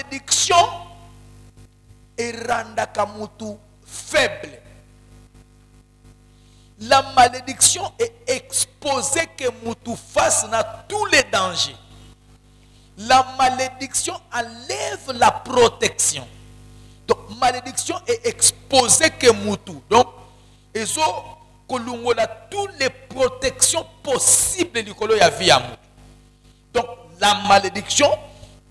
malédiction erandaka mutu faible. La malédiction est exposée que mutu face à tous les dangers. La malédiction enlève la protection. Donc, malédiction est exposée que mutu. Donc, ils ont toutes les protections possibles du colo ya vie. Donc, la malédiction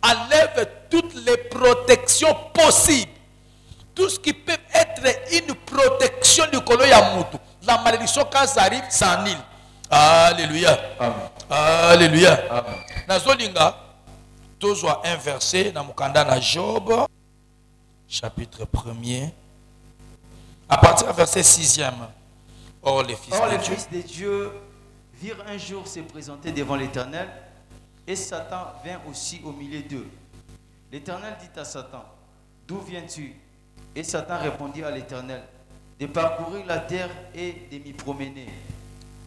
enlève toutes les protections possibles. Tout ce qui peut être une protection du colo ya mutu. La malédiction, quand ça arrive, ça annule. Alléluia. Amen. Alléluia. Amen. Nazolinga, toujours un verset dans Mukanda na Job, chapitre 1er, à partir du verset 6e. Or, les fils de Dieu virent un jour se présenter devant l'Éternel, et Satan vint aussi au milieu d'eux. L'Éternel dit à Satan, d'où viens-tu? Et Satan répondit à l'Éternel, de parcourir la terre et de m'y promener.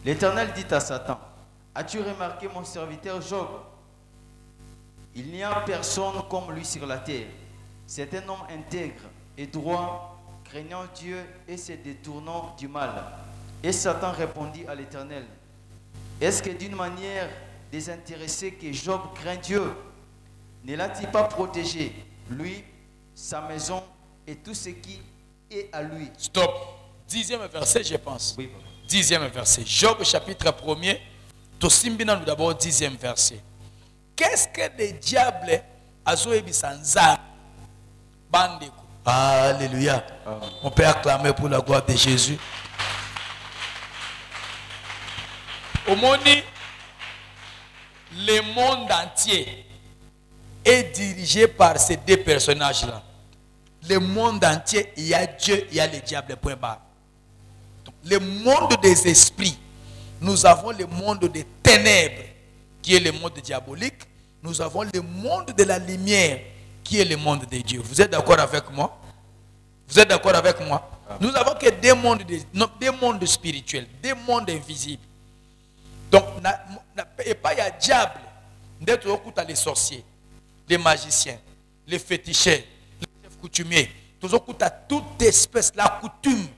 L'Éternel dit à Satan, as-tu remarqué mon serviteur Job? Il n'y a personne comme lui sur la terre. C'est un homme intègre et droit, craignant Dieu et se détournant du mal. Et Satan répondit à l'Éternel, est-ce que d'une manière désintéressée que Job craint Dieu? Ne l'a-t-il pas protégé, lui, sa maison et tout ce qui est à lui? Stop. 10e verset, je pense. Oui. 10e verset. Job chapitre 1er. Tosimbina nous d'abord 10e verset. Qu'est-ce que le diable a joué sans Bandeko. Alléluia. Amen. On peut acclamer pour la gloire de Jésus. Au monde, le monde entier est dirigé par ces deux personnages-là. Le monde entier, il y a Dieu, il y a le diable, point barre. Donc, le monde des esprits, nous avons le monde des ténèbres, qui est le monde diabolique. Nous avons le monde de la lumière, qui est le monde de Dieu. Vous êtes d'accord avec moi? Vous êtes d'accord avec moi? Nous avons que des mondes spirituels, des mondes invisibles. Donc, il n'y a diable, les sorciers, les magiciens, les féticheurs, les chefs coutumiers, toute espèce, la coutume,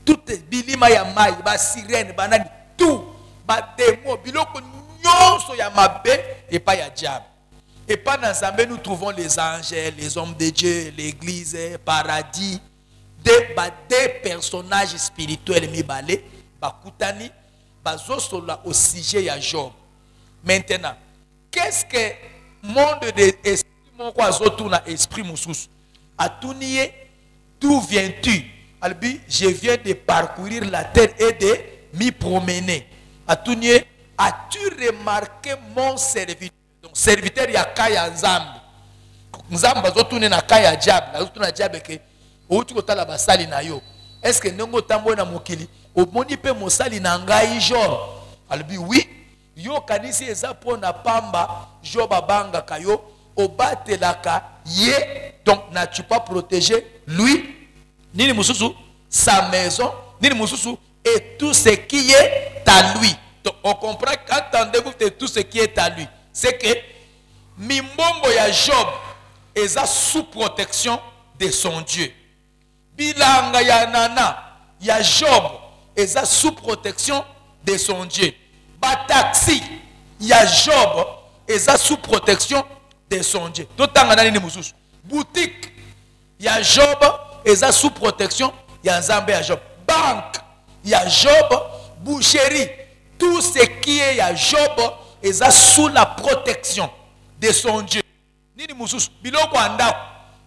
toute bilima ya mai, ba sirène, banani, tout, ba démon, biloko nyonso ya mabe, et pas ya diable. Et pas dans Zambé, nous trouvons les anges, les hommes de Dieu, l'église, paradis, des personnages spirituels mibale, ba kutani, ba zosola au sujet ya Job. Maintenant, qu'est-ce que monde de esprit, mon quoi zotuna esprit moussous, a tout nié, d'où viens-tu? Albi, je viens de parcourir la terre et de m'y promener. A tout nié, as-tu remarqué mon serviteur? Donc, serviteur ya kaya nzambe. Nzambe zotune na kaya diable, zotune na diable ke outi kotala basali na yo. Est-ce que ndongo tambo na mokili omoni pe mosali na ngai Job? Albi oui. Yo kanisi eza pona pamba Job abanga kayo obatelaka ye. Donc n'as-tu pas protégé lui? Nini mususu sa maison, nini mususu et tout ce qui est à lui. Donc on comprend qu'entendez-vous de tout ce qui est à lui. C'est que Mimbombo ya Job est sous protection de son Dieu. Bilanga ya nana ya Job est sous protection de son Dieu. Bataxi ya Job est sous protection de son Dieu. Boutique ya Job est sous protection ya Nzambe ya Job. Banque ya Job, boucherie, tout ce qui est ya Job est sous la protection de son Dieu. Nini mususu biloko anda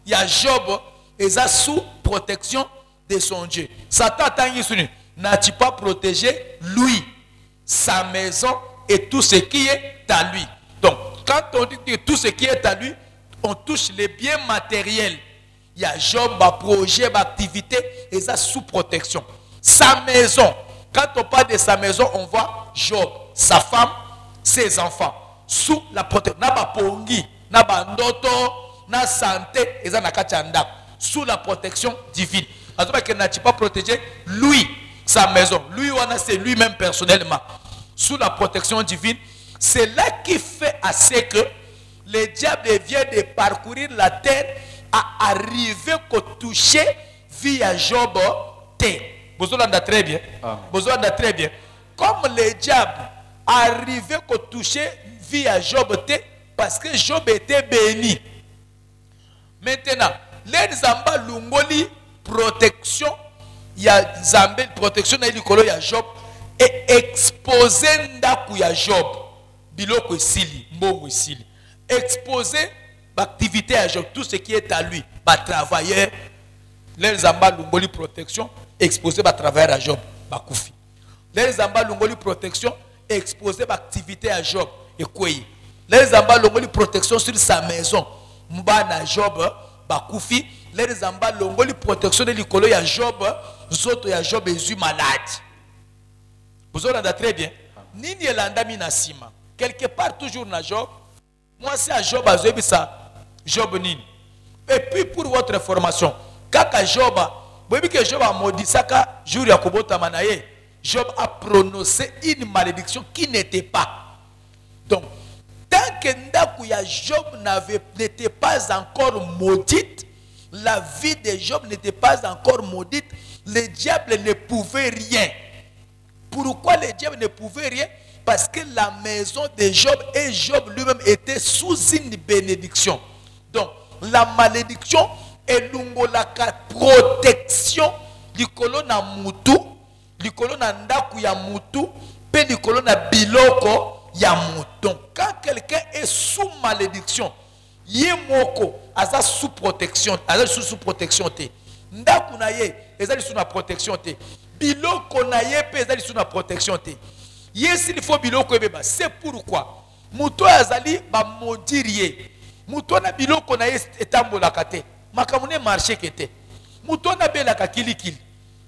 ya Job est sous protection de son Dieu. Satan tangi suni, n'as-tu pas protégé lui, sa maison et tout ce qui est à lui? Donc quand on dit que tout ce qui est à lui, on touche les biens matériels. Il y a Job, ma projet, ma activité, et ça sous protection. Sa maison, quand on parle de sa maison, on voit Job, sa femme, ses enfants, sous la protection. Naba pongi, naba ndoto, na santé, et ça na kachanda, sous la protection divine. En tout cas, qu'il n'a pas protégé lui, sa maison. Lui, c'est lui-même personnellement, sous la protection divine. C'est là qui fait assez que le diable vient de parcourir la terre à arriver qu'au toucher via Job T. Vous entendez très bien. Vous entendez très bien. Comme le diable arrivait qu'au toucher via Job T, parce que Job était béni. Maintenant, les Zamba Lungoli protection, il y a Zambé protection il y a Job et exposé ndaku ya Job biloko sili mbongo sili exposé l'activité à Job, tout ce qui est à lui, ba travailleur les Zamba Lungoli protection exposé ba travailleur à Job ba koufi les Zamba Lungoli protection exposé l'activité à Job et quoi les Zamba Lungoli protection sur sa maison mbana Job ba koufi les Zamba Lungoli protection de l'ikolo ya Job zoto ya Job est malade. Vous entendez très bien. Nini elanda mi na sima. Quelque part toujours na Job. Moi c'est à Job à Job nini. Et puis pour votre information, kaka Job, vous voyez que Job a maudit saka jour ya kobota manaye. Job a prononcé une malédiction qui n'était pas. Donc tant que ndaku ya Job n'était pas encore maudite, la vie de Job n'était pas encore maudite, le diable ne pouvait rien. Pourquoi le diable ne pouvait rien? Parce que la maison de Job et Job lui-même étaient sous une bénédiction. Donc, la malédiction est l'ungolaka protection du colonna mutu, du colonna ndaku ya mutu, pe du colonna biloko ya mutu. Donc, quand quelqu'un est sous malédiction, yemoko aza sous protection, aza sous protection te. Ndaku na ye ezali sous na protection te. Biloko na ye pe ezali sous na protection te. Yes, il faut biloko ebeba. C'est pourquoi muto azali ba modirie. Muto na biloko na ye etambolaka te. Makamune marché kete. Muto na belaka kilikili.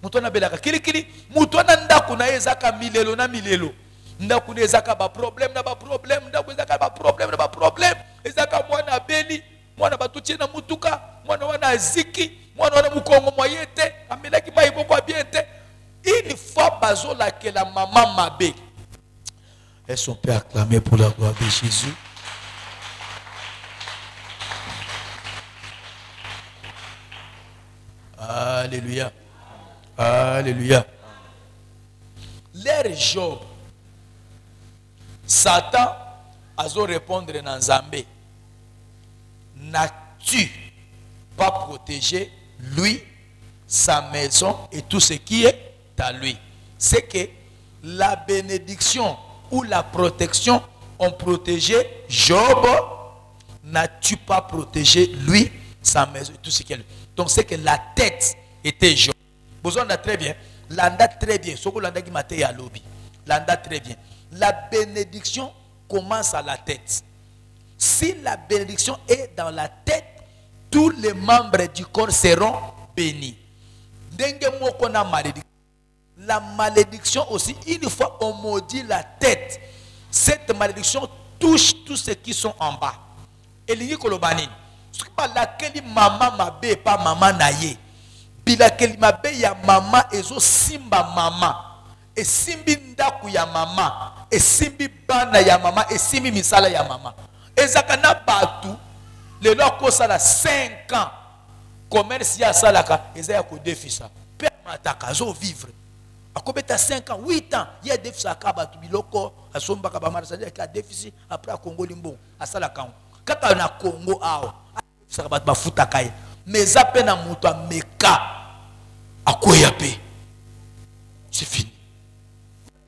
Muto na belaka kilikili. Muto na ndaku na ye zaka milelo na milelo. Ndaku na ezaka ba problème na ba problème, ndaku ezaka ba problème na ba problème. Ezaka mwana beli, mwana batutie na mutuka, mwana wana ziki, mwana wana mukongo moyete, amelaki ba iboko abiente. Une fois bazola que la maman mabé. Est-ce qu'on peut acclamer pour la gloire de Jésus? Alléluia. Alléluia. L'air Job, Satan a répondre dans Zambé. N'as-tu pas protégé lui, sa maison et tout ce qui est à lui? C'est que la bénédiction ou la protection ont protégé Job. N'as-tu pas protégé lui, sa maison et tout ce qui est à lui? Donc c'est que la tête était Job. Besoin de très bien. L'anda très bien. Ce que l'anda qui m'a dit à l'obi. L'anda très bien. La bénédiction commence à la tête. Si la bénédiction est dans la tête, tous les membres du corps seront bénis. La malédiction aussi, une fois on maudit la tête, cette malédiction touche tous ceux qui sont en bas. Et l'ini kolobani, ce qui pas laquelle maman mabe pas maman naye. Bilaquelle mabe ya maman ezo simba maman. Et simbi ndaku ya maman. Et simbi bana ya maman. Et simbi misala ya maman. Et zakana batu, le loko sala 5 ans. Commerce ya salaka, ezaya ko défisa. Père mataka zo vivre. A combien de 5 ans, 8 ans, il y a des déficits à Kabatu Biloko, à Somba Kabamar, c'est-à-dire qu'il y a des déficits après à Congo Limbo, à Salakam. Quand on a Congo, ça va être Futakaï. Mais à peine à Mouta Meka, à Koyape. C'est fini.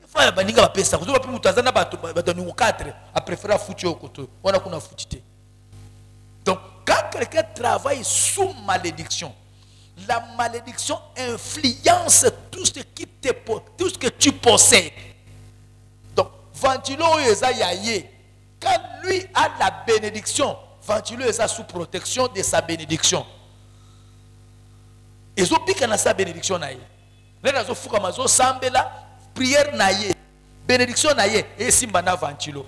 Il faut que vous ayez ça. Vous avez pu Moutazana Batonu 4 à préférer foutu au côté. On a qu'on a foutu. Donc, quand quelqu'un travaille sous malédiction, la malédiction influence tout ce que tu possèdes. Donc, Ventilo Ezayaye, quand lui a la bénédiction, Ventilo est sous protection de sa bénédiction. Et zo pique na sa bénédiction naye. Là zo fuka mazo sambela prière naye, bénédiction naye et simba na Ventilo.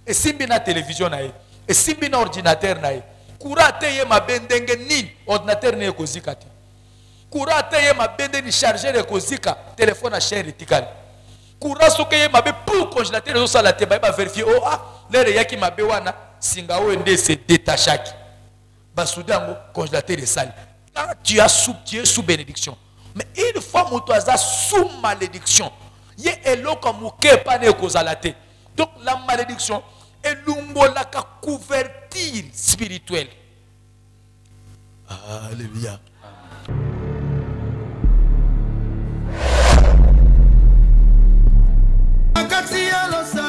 Et simbi na télévision naye, et simbi na ordinateur naye. Kurate ye ma bendenge nin ordinateur ne kozikati. Kurate ye mabende ni charger le kozika téléphone à cher etikali. Kura soke ye mabe pour congélateur zo sala te ba vérifier oh ah l'air yaki mabe wana Singao Ende se détachaki. Basouda congélateur de sale. Quand tu es sous bénédiction. Mais une fois que tu es sous malédiction, il y a un lot comme pas ne causalité. Donc la malédiction est la couverture spirituelle. Alléluia. Amen.